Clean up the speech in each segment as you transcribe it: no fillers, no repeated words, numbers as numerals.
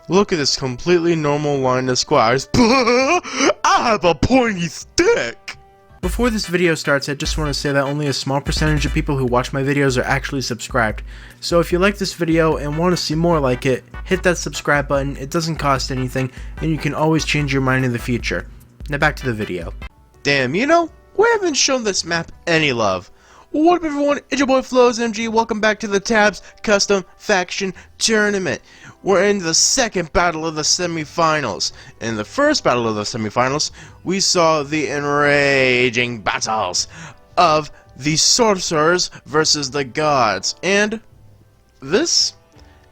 Look at this completely normal line of squires. I have a pointy stick! Before this video starts, I just want to say that only a small percentage of people who watch my videos are actually subscribed. So if you like this video and want to see more like it, hit that subscribe button. It doesn't cost anything, and you can always change your mind in the future. Now back to the video. Damn, you know, we haven't shown this map any love. What up everyone, it's your boy Floz MG, welcome back to the Tabs Custom Faction Tournament. We're in the second battle of the semifinals. In the first battle of the semifinals, we saw the enraging battles of the sorcerers versus the gods. And this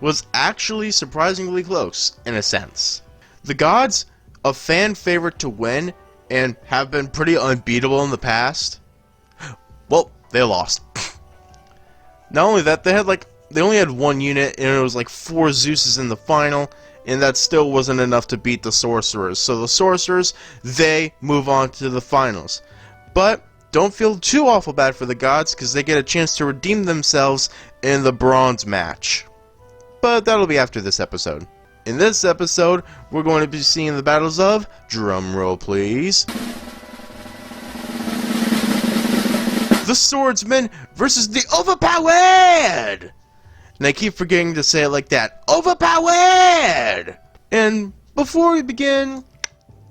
was actually surprisingly close, in a sense. The gods, a fan favorite to win, and have been pretty unbeatable in the past. Well, they lost. Not only that, they only had one unit, and it was like 4 Zeuses in the final, and that still wasn't enough to beat the sorcerers. So the sorcerers, they move on to the finals. But don't feel too awful bad for the gods, because they get a chance to redeem themselves in the bronze match. But that'll be after this episode. In this episode, we're going to be seeing the battles of, drumroll please, the Swordsmen versus the Overpowered! And I keep forgetting to say it like that. Overpowered! And before we begin,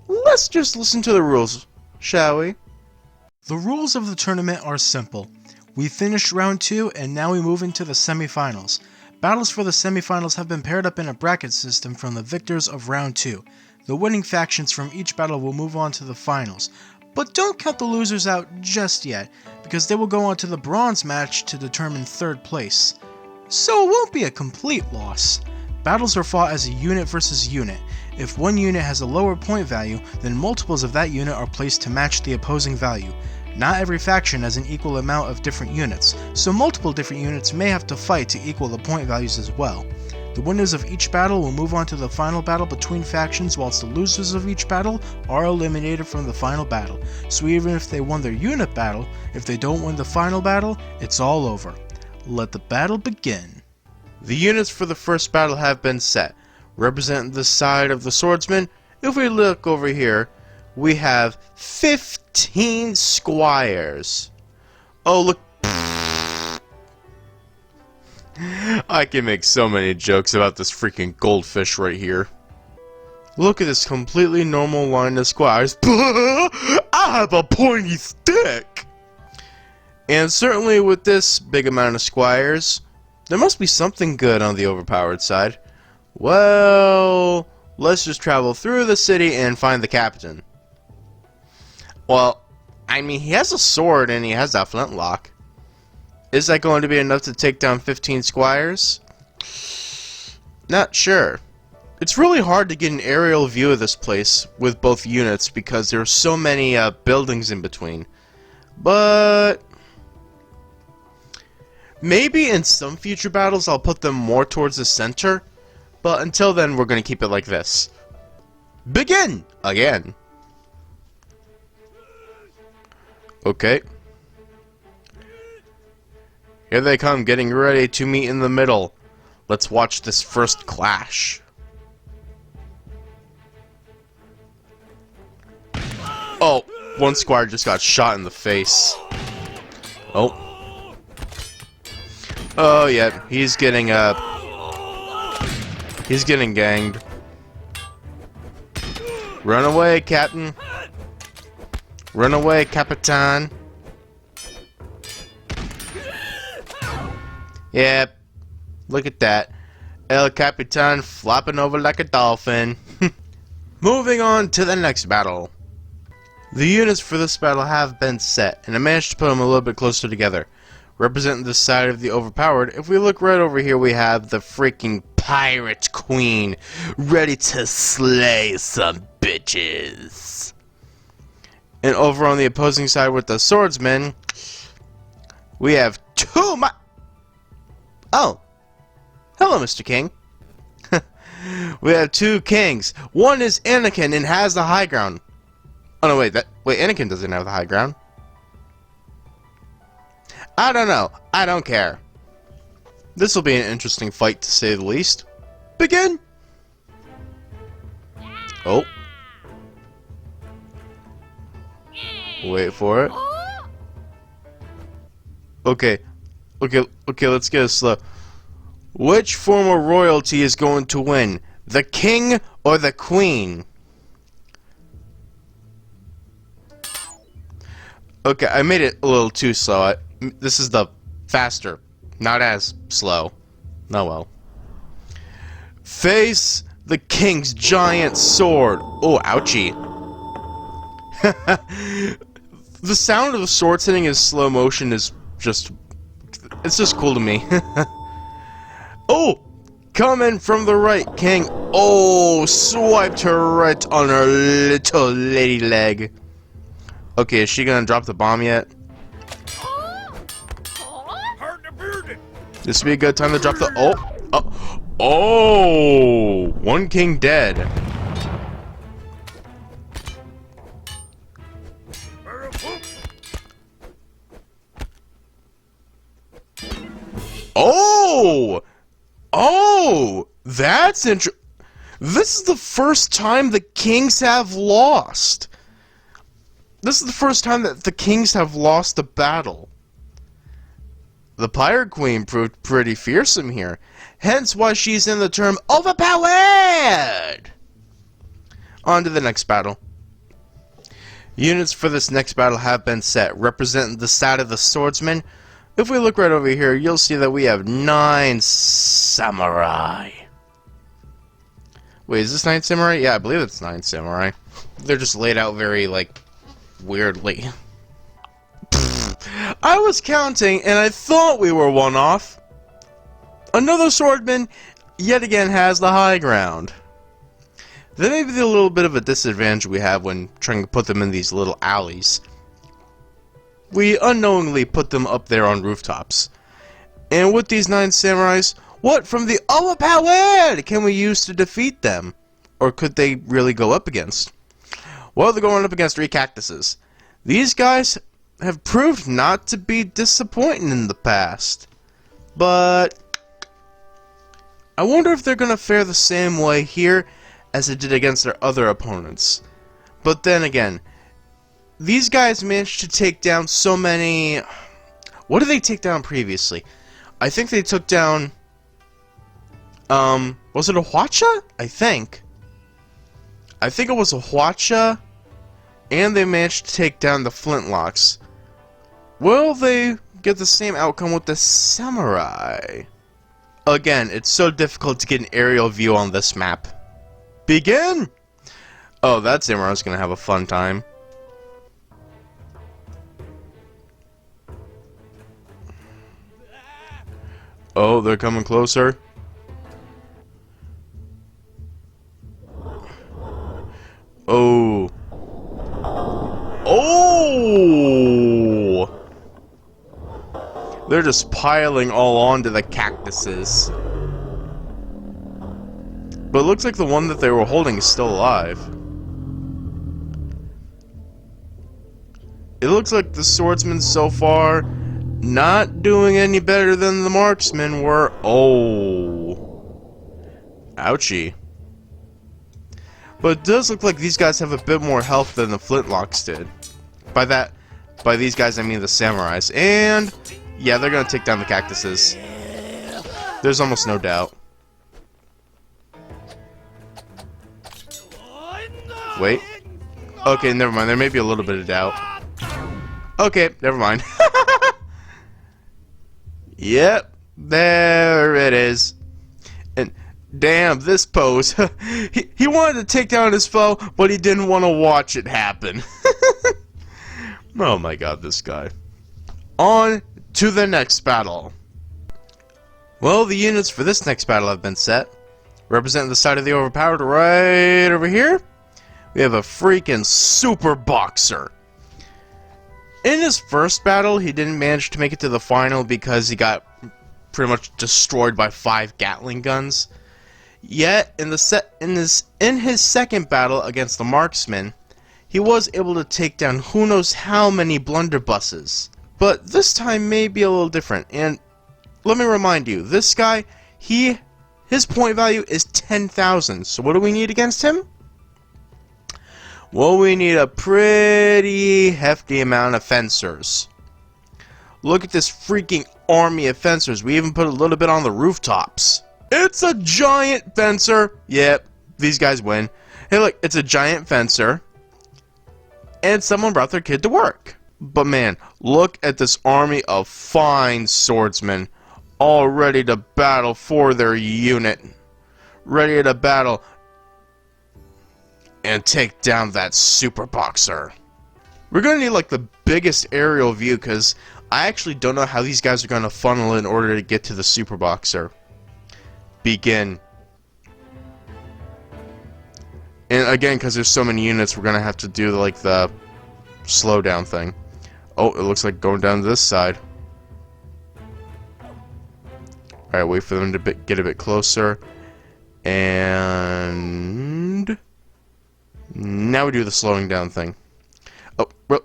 let's just listen to the rules, shall we? The rules of the tournament are simple. We finished round 2 and now we move into the semifinals. Battles for the semifinals have been paired up in a bracket system from the victors of round 2. The winning factions from each battle will move on to the finals. But don't count the losers out just yet, because they will go on to the bronze match to determine 3rd place. So it won't be a complete loss. Battles are fought as a unit versus unit. If one unit has a lower point value, then multiples of that unit are placed to match the opposing value. Not every faction has an equal amount of different units, so multiple different units may have to fight to equal the point values as well. The winners of each battle will move on to the final battle between factions, whilst the losers of each battle are eliminated from the final battle. So even if they won their unit battle, if they don't win the final battle, it's all over. Let the battle begin. The units for the first battle have been set. Representing the side of the swordsmen, if we look over here, we have 15 squires. Oh, look. I can make so many jokes about this freaking goldfish right here. Look at this completely normal line of squires. I have a pointy stick! And certainly with this big amount of squires, there must be something good on the overpowered side. Well, let's just travel through the city and find the captain. Well, I mean, he has a sword and he has that flintlock. Is that going to be enough to take down 15 squires? Not sure. It's really hard to get an aerial view of this place with both units because there are so many buildings in between. But maybe in some future battles I'll put them more towards the center. But until then, we're going to keep it like this. Begin! Again. Okay. Here they come, getting ready to meet in the middle. Let's watch this first clash. Oh, one squire just got shot in the face. Oh. Oh, yeah, he's getting ganged. Run away, Captain. Run away, Capitan. Yep, look at that. El Capitan flopping over like a dolphin. Moving on to the next battle. The units for this battle have been set, and I managed to put them a little bit closer together. Representing the side of the overpowered, if we look right over here, we have the freaking pirate queen, ready to slay some bitches. And over on the opposing side with the swordsmen, we have Oh, hello, Mr. King. We have 2 kings. One is Anakin and has the high ground. Oh no, wait, Anakin doesn't have the high ground. I don't know. I don't care. This will be an interesting fight, to say the least. Begin! Oh. Wait for it. Okay. Okay, let's get it slow. Which form of royalty is going to win? The king or the queen? Okay, I made it a little too slow. This is the faster, not as slow. Oh well. Face the king's giant sword. Oh, ouchie. The sound of the swords hitting in slow motion is just... it's just cool to me. Oh! Coming from the right, king. Oh, swiped her right on her little lady leg. Okay, is she gonna drop the bomb yet? This would be a good time to drop the... Oh! One king dead. Oh! That's interesting. This is the first time the kings have lost. This is the first time that the kings have lost a battle. The Pirate Queen proved pretty fearsome here, hence why she's in the term Overpowered! On to the next battle. Units for this next battle have been set, representing the side of the Swordsmen. If we look right over here, you'll see that we have 9 samurai. Wait, is this 9 samurai? Yeah, I believe it's 9 samurai. They're just laid out very, like, weirdly. I was counting, and I thought we were one off. Another swordman, yet again, has the high ground. That may be the little bit of a disadvantage we have when trying to put them in these little alleys. We unknowingly put them up there on rooftops. And with these 9 samurais, what from the Overpowered can we use to defeat them? Or could they really go up against? Well, they're going up against 3 cactuses. These guys have proved not to be disappointing in the past. But I wonder if they're going to fare the same way here as they did against their other opponents. But then again, these guys managed to take down so many... What did they take down previously? I think they took down... was it a Hwacha? I think it was a Hwacha, and they managed to take down the Flintlocks. Will they get the same outcome with the Samurai? Again, it's so difficult to get an aerial view on this map. Begin! Oh, that Samurai's gonna have a fun time. Oh, they're coming closer. Oh. Oh! They're just piling all onto the cactuses. But it looks like the one that they were holding is still alive. It looks like the swordsmen so far not doing any better than the marksmen were. Oh. Ouchie. But it does look like these guys have a bit more health than the Flintlocks did. By these guys I mean the samurais. And yeah, they're gonna take down the cactuses. There's almost no doubt. Wait. Okay, never mind. There may be a little bit of doubt. Okay, never mind. Yep, there it is. And damn, this pose. he wanted to take down his foe, but he didn't want to watch it happen. Oh my god, this guy. On to the next battle. Well, the units for this next battle have been set. Representing the side of the Overpowered right over here, we have a freaking super boxer. In his first battle, he didn't manage to make it to the final because he got pretty much destroyed by 5 Gatling guns. Yet, in his second battle against the marksmen, he was able to take down who knows how many blunderbusses. But this time may be a little different, and let me remind you, this guy, his point value is 10,000, so what do we need against him? Well, we need a pretty hefty amount of fencers. Look at this freaking army of fencers. We even put a little bit on the rooftops. It's a giant fencer. Yep, these guys win. Hey, look, it's a giant fencer. And someone brought their kid to work. But man, look at this army of fine swordsmen, all ready to battle for their unit. Ready to battle and take down that super boxer. We're gonna need like the biggest aerial view, because I actually don't know how these guys are gonna funnel in order to get to the super boxer. Begin. And again, because there's so many units, we're gonna have to do like the slow down thing. Oh, it looks like going down this side. Alright, wait for them to get a bit closer. And now we do the slowing down thing. Oh, well,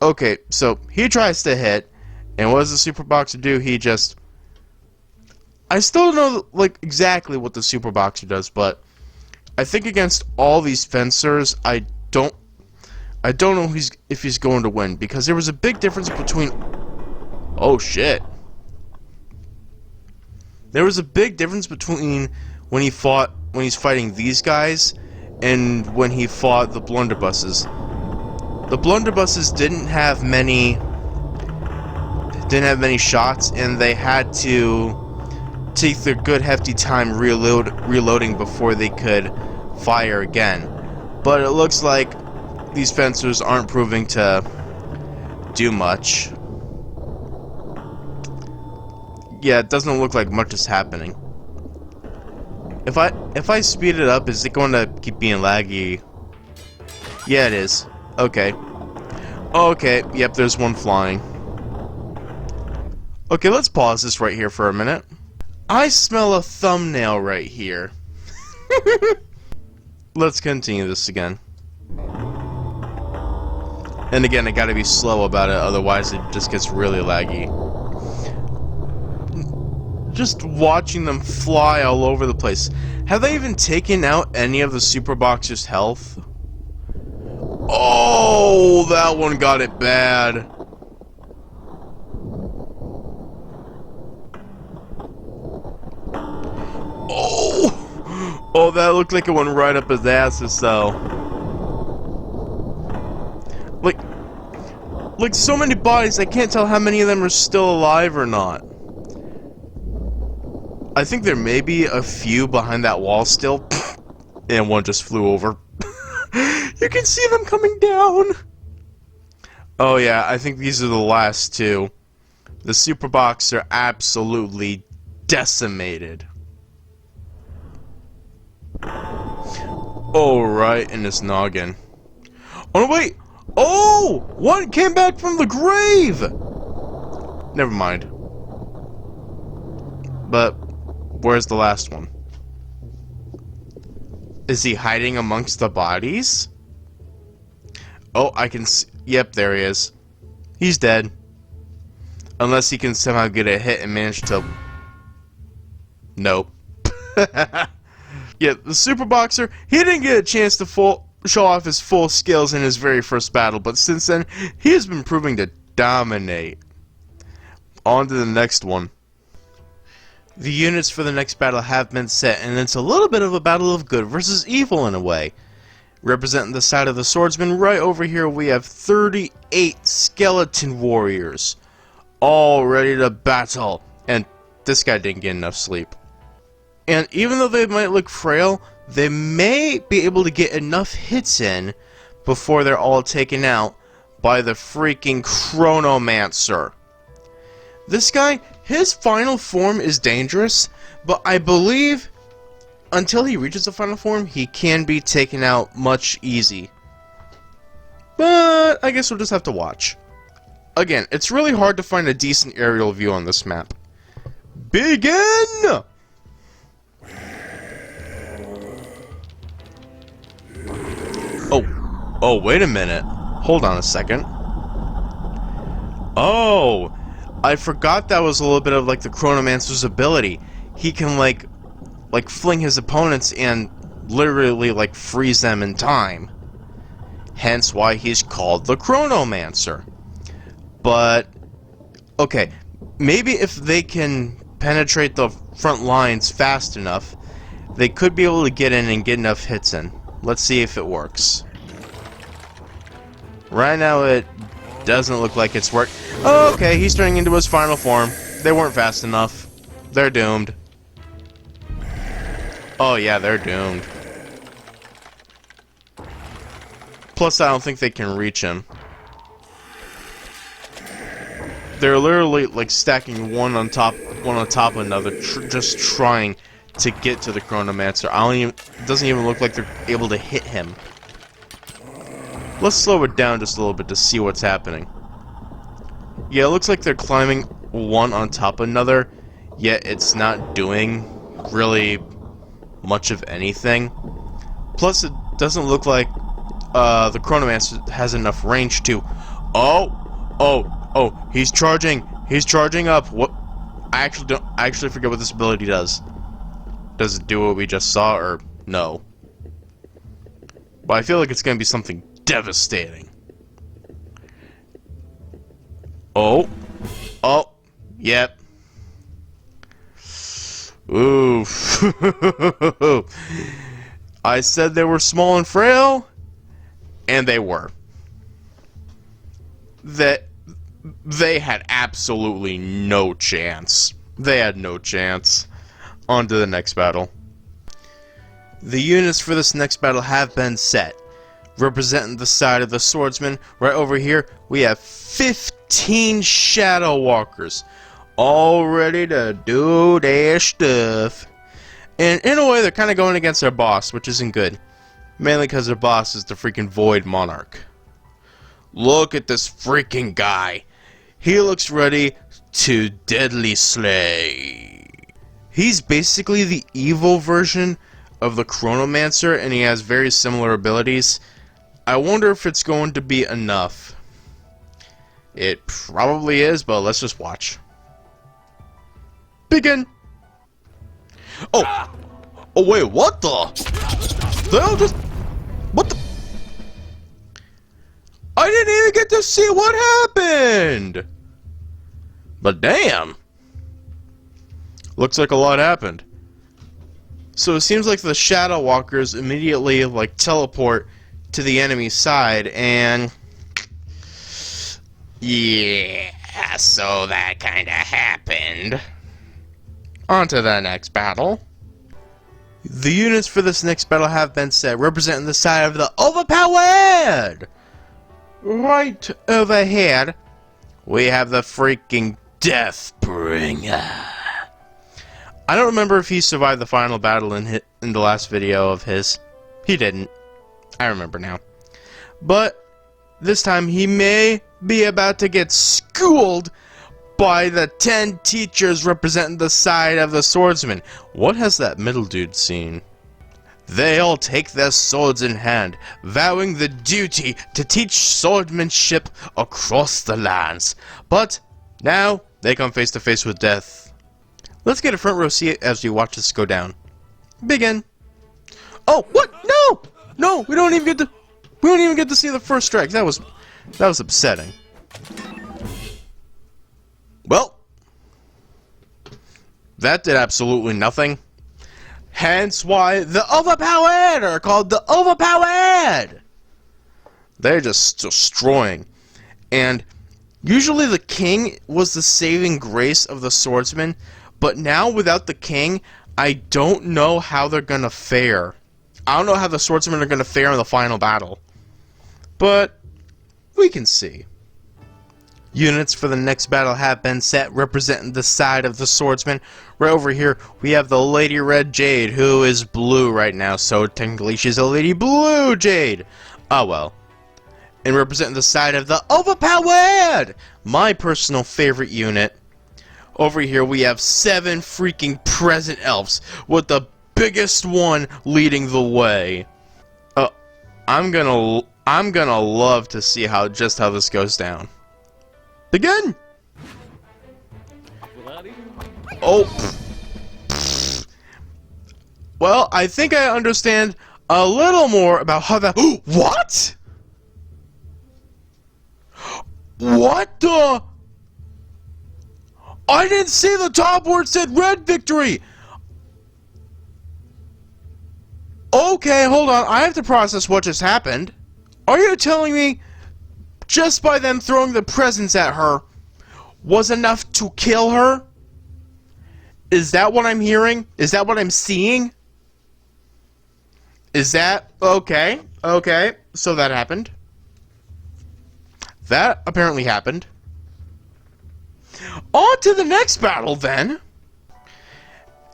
okay, so he tries to hit, and what does the super boxer do? He just... I still don't know like exactly what the super boxer does, but I think against all these fencers, I don't know if he's going to win, because there was a big difference between... Oh shit. There was a big difference between when he's fighting these guys and when he fought the blunderbusses. The blunderbusses didn't have many shots, and they had to take their good hefty time reloading before they could fire again. But it looks like these fencers aren't proving to do much. Yeah, it doesn't look like much is happening. If I speed it up, is it going to keep being laggy? Yeah, it is. Okay. Okay, yep, there's one flying. Okay, let's pause this right here for a minute. I smell a thumbnail right here. Let's continue this again. And again, I gotta be slow about it, otherwise it just gets really laggy. Just watching them fly all over the place. Have they even taken out any of the super boxer's health? Oh, that one got it bad. Oh, that looked like it went right up his ass or so. Like so many bodies, I can't tell how many of them are still alive or not. I think there may be a few behind that wall still, and one just flew over. You can see them coming down. Oh yeah, I think these are the last two. The super boxer absolutely decimated. Oh, right in his noggin. Oh, no, wait! Oh! One came back from the grave! Never mind. But, where's the last one? Is he hiding amongst the bodies? Oh, I can see. Yep, there he is. He's dead. Unless he can somehow get a hit and manage to... Nope. Yeah, the super boxer, he didn't get a chance to show off his full skills in his very first battle, but since then, he has been proving to dominate. On to the next one. The units for the next battle have been set, and it's a little bit of a battle of good versus evil in a way. Representing the side of the swordsmen, right over here we have 38 skeleton warriors, all ready to battle, and this guy didn't get enough sleep. And even though they might look frail, they may be able to get enough hits in before they're all taken out by the freaking Chronomancer. This guy, his final form is dangerous, but I believe until he reaches the final form, he can be taken out much easy. But I guess we'll just have to watch. Again, it's really hard to find a decent aerial view on this map. Begin! Oh, wait a minute. Hold on a second. Oh, I forgot that was a little bit of like the Chronomancer's ability. He can like fling his opponents and literally like freeze them in time. hence why he's called the Chronomancer. But, okay, maybe if they can penetrate the front lines fast enough, they could be able to get in and get enough hits in. Let's see if it works. Right now it doesn't look like it's worked. Oh, okay, he's turning into his final form. They weren't fast enough. They're doomed. Oh yeah, they're doomed. Plus, I don't think they can reach him. They're literally like stacking one on top of another, just trying to get to the Chronomancer. It doesn't even look like they're able to hit him. Let's slow it down just a little bit to see what's happening. Yeah, it looks like they're climbing one on top of another, yet it's not doing really much of anything. Plus, it doesn't look like the Chronomancer has enough range to... Oh, he's charging. He's charging up. What? I actually forget what this ability does. Does it do what we just saw, or no? But I feel like it's gonna be something devastating. Oh, yep. Ooh. I said they were small and frail, and they were. They had absolutely no chance. They had no chance. On to the next battle. The units for this next battle have been set. Representing the side of the Swordsmen, right over here, we have 15 Shadow Walkers. All ready to do their stuff. And in a way, they're kind of going against their boss, which isn't good. Mainly because their boss is the freaking Void Monarch. Look at this freaking guy. He looks ready to deadly slay. He's basically the evil version of the Chronomancer, and he has very similar abilities. I wonder if it's going to be enough. It probably is, but let's just watch. Begin. Oh, wait, what the? They'll just... What the? I didn't even get to see what happened! But damn! Looks like a lot happened. So it seems like the Shadow Walkers immediately, like, teleport to the enemy side, and... Yeah, so that kinda happened. On to the next battle. The units for this next battle have been set, representing the side of the Overpowered! Right overhead, we have the freaking Deathbringer. I don't remember if he survived the final battle in the last video of his. He didn't. I remember now. But this time he may be about to get schooled by the 10 teachers representing the side of the Swordsmen. What has that middle dude seen? They all take their swords in hand, vowing the duty to teach swordsmanship across the lands. But now they come face to face with death. Let's get a front row seat as we watch this go down. Begin. Oh, what? No! No, we don't even get to see the first strike. That was upsetting. Well, that did absolutely nothing. Hence why the Overpowered are called the Overpowered. They're just destroying. And usually the king was the saving grace of the swordsman, but now without the king, I don't know how they're gonna fare. I don't know how the swordsmen are gonna fare in the final battle. But we can see. Units for the next battle have been set, representing the side of the swordsman. Right over here, we have the Lady Red Jade, who is blue right now, so technically she's a Lady Blue Jade. Oh well. And representing the side of the Overpowered, my personal favorite unit. Over here, we have 7 freaking present elves, with the biggest one leading the way. I'm gonna love to see how this goes down. Begin! Oh. Well, I think I understand a little more about how that... What?! What the? I didn't see the top where it said red victory! Okay, hold on. I have to process what just happened. Are you telling me just by them throwing the presents at her was enough to kill her? Is that what I'm hearing? Is that what I'm seeing? Is that... Okay. Okay. So that happened. That apparently happened. On to the next battle, then.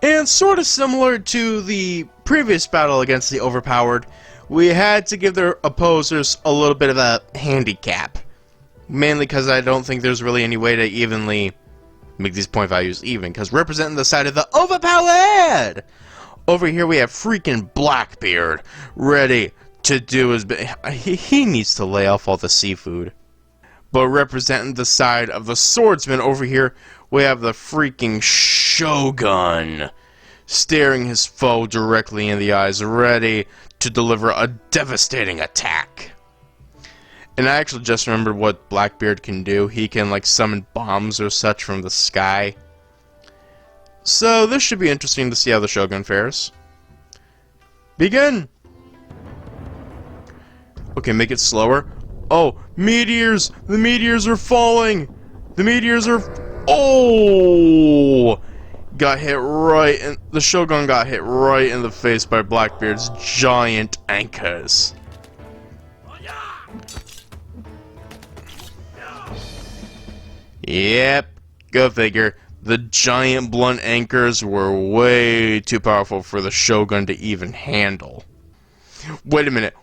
And sort of similar to the previous battle against the Overpowered, we had to give their opposers a little bit of a handicap. Mainly because I don't think there's really any way to evenly make these point values even, because representing the side of the Overpowered! Over here we have freaking Blackbeard, ready to do his he needs to lay off all the seafood. But representing the side of the Swordsmen over here, we have the freaking Shogun, staring his foe directly in the eyes, ready to deliver a devastating attack. And I actually just remembered what Blackbeard can do. He can, like, summon bombs or such from the sky. So, this should be interesting to see how the Shogun fares. Begin! Okay, make it slower. Oh, meteors! The meteors are falling! The meteors are... Oh! Got hit right in... The Shogun got hit right in the face by Blackbeard's giant anchors. Yep, go figure. The giant blunt anchors were way too powerful for the Shogun to even handle. Wait a minute.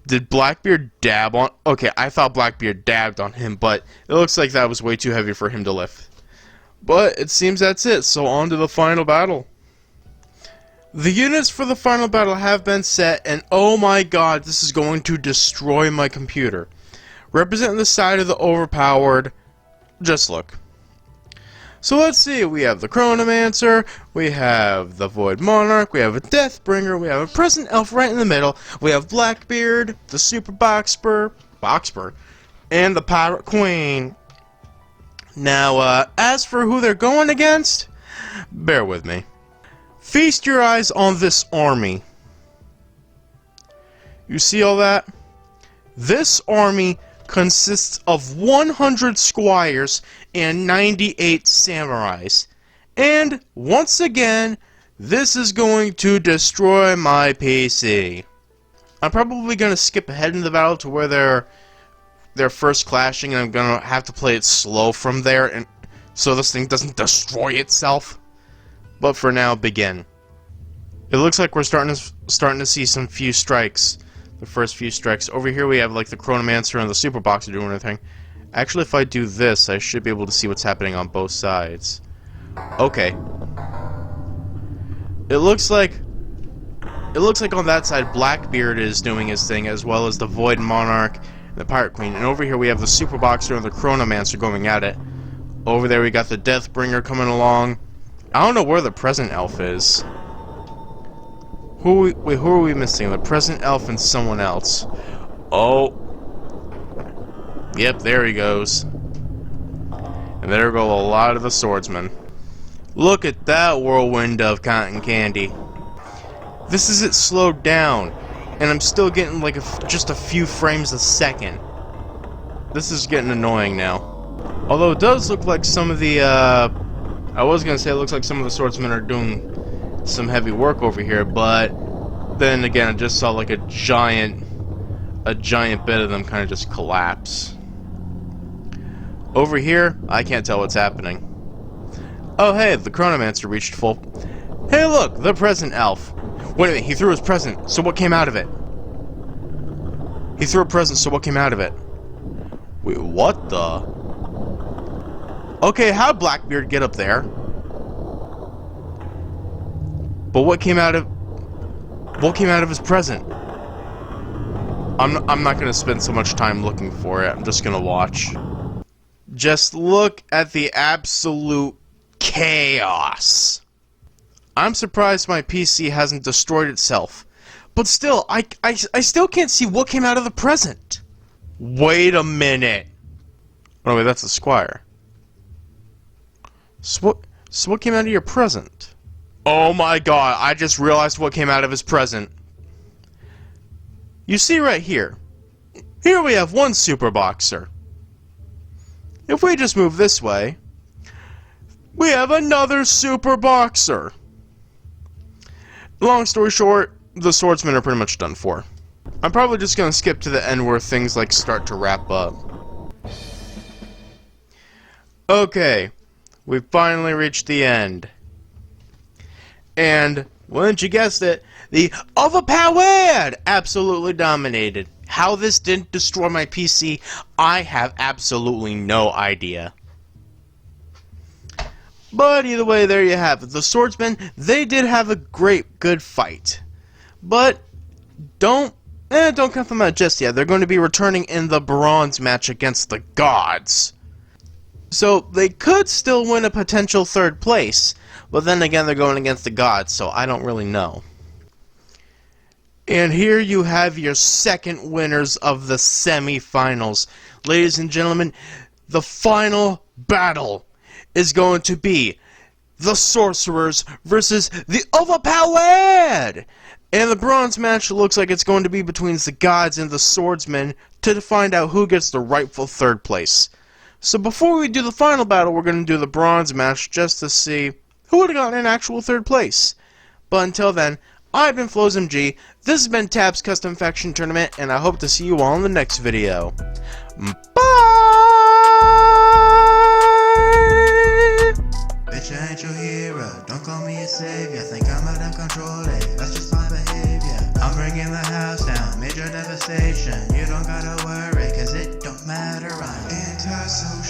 Did Blackbeard dab on... Okay, I thought Blackbeard dabbed on him, but it looks like that was way too heavy for him to lift. But it seems that's it, so on to the final battle. The units for the final battle have been set, and oh my god, this is going to destroy my computer. Representing the side of the Overpowered, just look. So let's see, we have the Chronomancer, we have the Void Monarch, we have a Deathbringer, we have a Present Elf right in the middle, we have Blackbeard, the Super Boxper, and the Pirate Queen. Now, as for who they're going against, bear with me. Feast your eyes on this army. You see all that? This army consists of 100 squires and 98 samurais. And, once again, this is going to destroy my PC. I'm probably going to skip ahead in the battle to where they're first clashing, and I'm going to have to play it slow from there, and so this thing doesn't destroy itself. But for now, begin. It looks like we're starting to see some few strikes. The first few strikes. Over here we have like the Chronomancer and the Super Boxer doing their thing. Actually, if I do this, I should be able to see what's happening on both sides. Okay. It looks like on that side Blackbeard is doing his thing, as well as the Void Monarch and the Pirate Queen. And over here we have the Super Boxer and the Chronomancer going at it. Over there we got the Deathbringer coming along. I don't know where the Present Elf is. Who are we missing? The Present Elf and someone else. Oh. Yep, there he goes. And there go a lot of the swordsmen. Look at that whirlwind of cotton candy. This is it slowed down. And I'm still getting like just a few frames a second. This is getting annoying now. Although it does look like some of the, I was gonna say it looks like some of the swordsmen are doing some heavy work over here, but then again I just saw like a giant bit of them kind of just collapse. Over here, I can't tell what's happening. Oh hey, the Chronomancer reached full... Hey look, the Present Elf. Wait a minute, he threw his present, so what came out of it? He threw a present, so what came out of it? Wait, what the... Okay, how'd Blackbeard get up there? But what came out of his present? I'm not gonna spend so much time looking for it. I'm just gonna watch. Just look at the absolute chaos. I'm surprised my PC hasn't destroyed itself. But still, I still can't see what came out of the present. Wait a minute. Oh wait, that's the squire. So what came out of your present? Oh my god, I just realized what came out of his present. You see right here. Here we have one super boxer. If we just move this way, we have another super boxer. Long story short, the swordsmen are pretty much done for. I'm probably just gonna skip to the end where things like start to wrap up. Okay, we've finally reached the end. And, wouldn't you guess it, the Overpowered absolutely dominated. How this didn't destroy my PC, I have absolutely no idea. But either way, there you have it. The swordsmen, they did have a good fight. But don't count them out just yet. They're going to be returning in the bronze match against the gods. So they could still win a potential third place. But then again, they're going against the gods, so I don't really know. And here you have your second winners of the semi-finals. Ladies and gentlemen, the final battle is going to be the Sorcerers versus the Overpowered! And the bronze match looks like it's going to be between the gods and the swordsmen to find out who gets the rightful third place. So before we do the final battle, we're going to do the bronze match just to see who would have gotten an actual third place. But until then, I've been Floz MG, this has been Tab's Custom Faction Tournament, and I hope to see you all in the next video. Bye! Bitch, I ain't your hero, don't call me a savior. Think I'm out of control, that's just my behavior. I'm bringing the house down, major devastation. You don't gotta worry, cause it don't matter, I'm anti-social.